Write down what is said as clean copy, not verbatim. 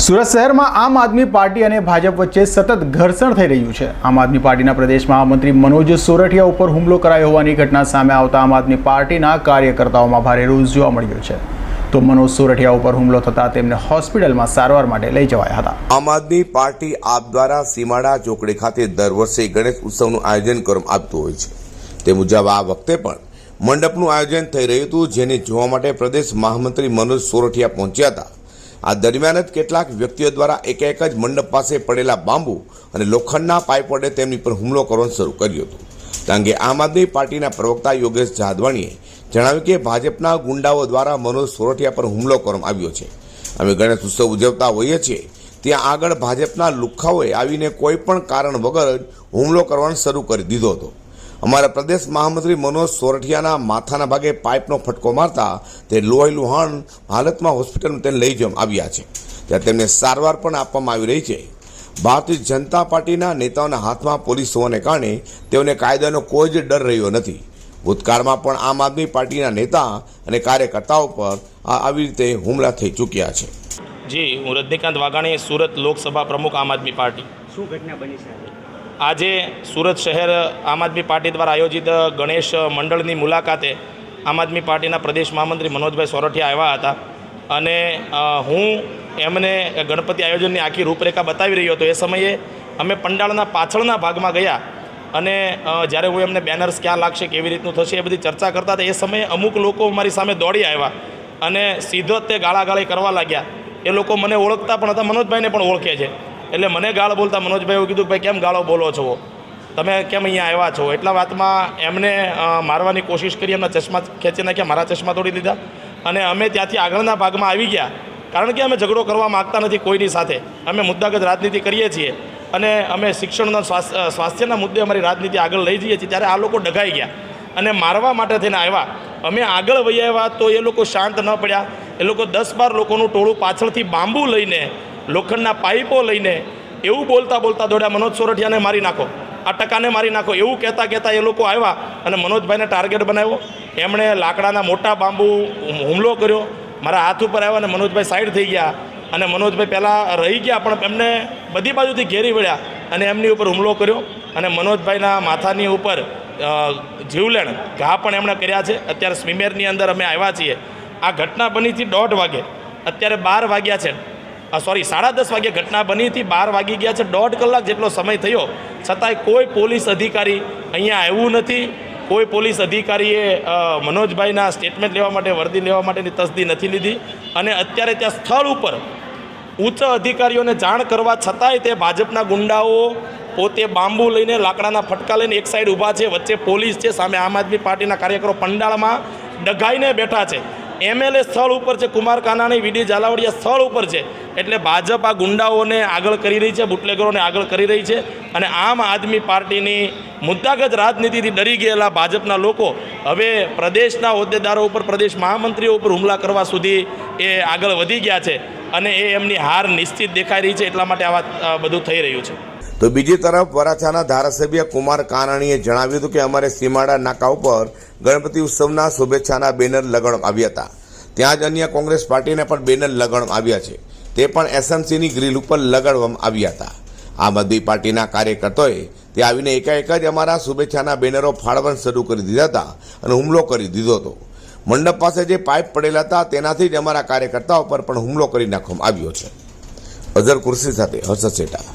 સુરત શહેરમાં આમ આદમી પાર્ટી અને ભાજપ વચ્ચે સતત ઘર્ષણ થઈ રહ્યું છે। આમ આદમી પાર્ટીના પ્રદેશ મહામંત્રી મનોજ સોરઠિયા ઉપર હુમલો કરાયો હોવાની ઘટના સામે આવતા આમ આદમી પાર્ટીના કાર્યકર્તાઓમાં ભારે રોષ જોવા મળ્યો છે। તો મનોજ સોરઠિયા ઉપર હુમલો થતાં તેમને હોસ્પિટલમાં સારવાર માટે લઈ જવાયા હતા। આમ આદમી પાર્ટી આપ દ્વારા સીમાડા ચોકડી ખાતે દર વર્ષે ગણેશ ઉત્સવનું આયોજન કરવામાં આવતું હોય છે। તે મુજબ આ વખતે પણ મંડપનું આયોજન થઈ રહ્યું હતું, જેને જોવા માટે પ્રદેશ મહામંત્રી મનોજ સોરઠિયા પહોંચ્યા હતા। આ દરમિયાન જ કેટલાક વ્યક્તિઓ દ્વારા એક જ મંડપ પાસે પડેલા બાંબુ અને લોખંડના પાઇપ વડે તેમની પર હુમલો કરવાનું શરૂ કર્યું હતું। તે અંગે આમ આદમી પાર્ટીના પ્રવક્તા યોગેશ જાદવાણીએ જણાવ્યું કે ભાજપના ગુંડાઓ દ્વારા મનોજ સોરઠિયા પર હુમલો કરવામાં આવ્યો છે। અમે ગણેશ ઉત્સવ ઉજવતા હોઈએ છીએ, ત્યાં આગળ ભાજપના લુખ્ખાઓએ આવીને કોઈ પણ કારણ વગર જ હુમલો કરવાનું શરૂ કરી દીધો હતો। અમારા પ્રદેશ મહામંત્રી મનોજ સોરઠિયાના માથાના ભાગે પાઇપનો ફટકો મારતા તે લોહી લુહાણ હાલતમાં હોસ્પિટલમાં તેને લઈ જવામાં આવ્યા છે, ત્યાં તેમને સારવાર પણ આપવામાં આવી રહી છે। ભારતીય જનતા પાર્ટીના નેતાઓના હાથમાં પોલીસ હોવાને કારણે તેઓને કાયદાનો કોઈ જ ડર રહ્યો નથી। ભૂતકાળમાં પણ આમ આદમી પાર્ટીના નેતા અને કાર્યકર્તાઓ પર આવી રીતે હુમલા થઈ ચૂક્યા છે। જી, હું રજનીકાંત વાઘાણી, સુરત લોકસભા પ્રમુખ આમ આદમી પાર્ટી। શું ઘટના બની છે? આજે સુરત શહેર આમ આદમી પાર્ટી દ્વારા આયોજિત ગણેશ મંડળની મુલાકાતે આમ આદમી પાર્ટીના પ્રદેશ મહામંત્રી મનોજભાઈ સોરઠિયા આવ્યા હતા અને હું એમને ગણપતિ આયોજનની આખી રૂપરેખા બતાવી રહ્યો હતો। એ સમયે અમે પંડાળના પાછળના ભાગમાં ગયા અને જ્યારે હું એમને બેનર્સ ક્યાં લાગશે, કેવી રીતનું થશે, એ બધી ચર્ચા કરતા હતા। એ સમયે અમુક લોકો મારી સામે દોડી આવ્યા અને સીધો જ તે ગાળાગાળી કરવા લાગ્યા। એ લોકો મને ઓળખતા પણ હતા, મનોજભાઈને પણ ઓળખે છે। એટલે મને ગાળ બોલતા મનોજભાઈ એવું કીધું કે ભાઈ કેમ ગાળો બોલો છો, તમે કેમ અહીંયા આવ્યા છો? એટલા વાતમાં એમને મારવાની કોશિશ કરી, એમના ચશ્મા ખેંચી નાખ્યા, મારા ચશ્મા તોડી દીધા અને અમે ત્યાંથી આગળના ભાગમાં આવી ગયા, કારણ કે અમે ઝઘડો કરવા માગતા નથી કોઈની સાથે। અમે મુદ્દાગત રાજનીતિ કરીએ છીએ અને અમે શિક્ષણના સ્વાસ્થ્યના મુદ્દે અમારી રાજનીતિ આગળ લઈ જઈએ છીએ। ત્યારે આ લોકો ડઘાઈ ગયા અને મારવા માટે થઈને આવ્યા। અમે આગળ વહી આવ્યા તો એ લોકો શાંત ન પડ્યા। એ લોકો 10-12 લોકોનું ટોળું પાછળથી બાંબુ લઈને, લોખંડના પાઇપો લઈને એવું બોલતા દોડ્યા, મનોજ સોરઠિયાને મારી નાખો, આ ટકાને મારી નાખો, એવું કહેતા એ લોકો આવ્યા અને મનોજભાઈને ટાર્ગેટ બનાવ્યો। એમણે લાકડાના મોટા બાંબુ હુમલો કર્યો, મારા હાથ ઉપર આવ્યા અને મનોજભાઈ સાઈડ થઈ ગયા અને મનોજભાઈ પહેલાં રહી ગયા પણ એમને બધી બાજુથી ઘેરી વળ્યા અને એમની ઉપર હુમલો કર્યો અને મનોજભાઈના માથાની ઉપર જીવલેણ ઘા પણ એમણે કર્યા છે। અત્યારે સ્મીમેરની અંદર અમે આવ્યા છીએ। આ ઘટના બનીથી 1:30 વાગે, અત્યારે 12 વાગ્યા છે, સોરી 10:30 વાગે ઘટના બનીથી 12 વાગી ગયા છે। 1.5 કલાક જેટલો સમય થયો, છતાંય કોઈ પોલીસ અધિકારી અહીંયા આવ્યું નથી। કોઈ પોલીસ અધિકારીએ મનોજભાઈના સ્ટેટમેન્ટ લેવા માટે, વર્દી લેવા માટેની તસદી નથી લીધી અને અત્યારે ત્યાં સ્થળ ઉપર ઉચ્ચ અધિકારીઓને જાણ કરવા છતાંય તે ભાજપના ગુંડાઓ પોતે બાંબુ લઈને, લાકડાના ફટકા લઈને એક સાઈડ ઊભા છે, વચ્ચે પોલીસ છે, સામે આમ આદમી પાર્ટીના કાર્યકરો પંડાળમાં ડઘાઈને બેઠા છે। MLA સ્થળ ઉપર છે, કુમાર કાનાણી, વીડી ઝાલાવાડિયા સ્થળ ઉપર છે। એટલે ભાજપ આ ગુંડાઓને આગળ કરી રહી છે, બુટલેગરોને આગળ કરી રહી છે અને આમ આદમી પાર્ટીની મુદ્દાગત રાજનીતિથી ડરી ગયેલા ભાજપના લોકો હવે પ્રદેશના હોદ્દેદારો ઉપર, પ્રદેશ મહામંત્રીઓ ઉપર હુમલા કરવા સુધી એ આગળ વધી ગયા છે અને એ એમની હાર નિશ્ચિત દેખાઈ રહી છે। એટલા માટે આવા બધું થઈ રહ્યું છે। તો બીજી તરફ વરાછાના ધારાસભ્ય કુમાર કાનાણીએ જણાવ્યું હતું કે અમારે સીમાડા નાકા ઉપર ગણપતિ ઉત્સવના શુભેચ્છાના બેનર લગાડવામાં આવ્યા હતા। ત્યાં જ અન્ય કોંગ્રેસ પાર્ટીને પણ બેનર લગાડવામાં આવ્યા છે, તે પણ SMCની ગ્રીલ ઉપર લગાડવામાં આવ્યા હતા। આમ આદમી પાર્ટીના કાર્યકર્તાઓએ તે આવીને એકાએક જ અમારા શુભેચ્છાના બેનરો ફાડવાનું શરૂ કરી દીધા હતા અને હુમલો કરી દીધો હતો। મંડપ પાસે જે પાઇપ પડેલા હતા તેનાથી જ અમારા કાર્યકર્તાઓ પર પણ હુમલો કરી નાખવામાં આવ્યો છે। અઝર કુર્સી સાથે હર્ષદ શેઠા।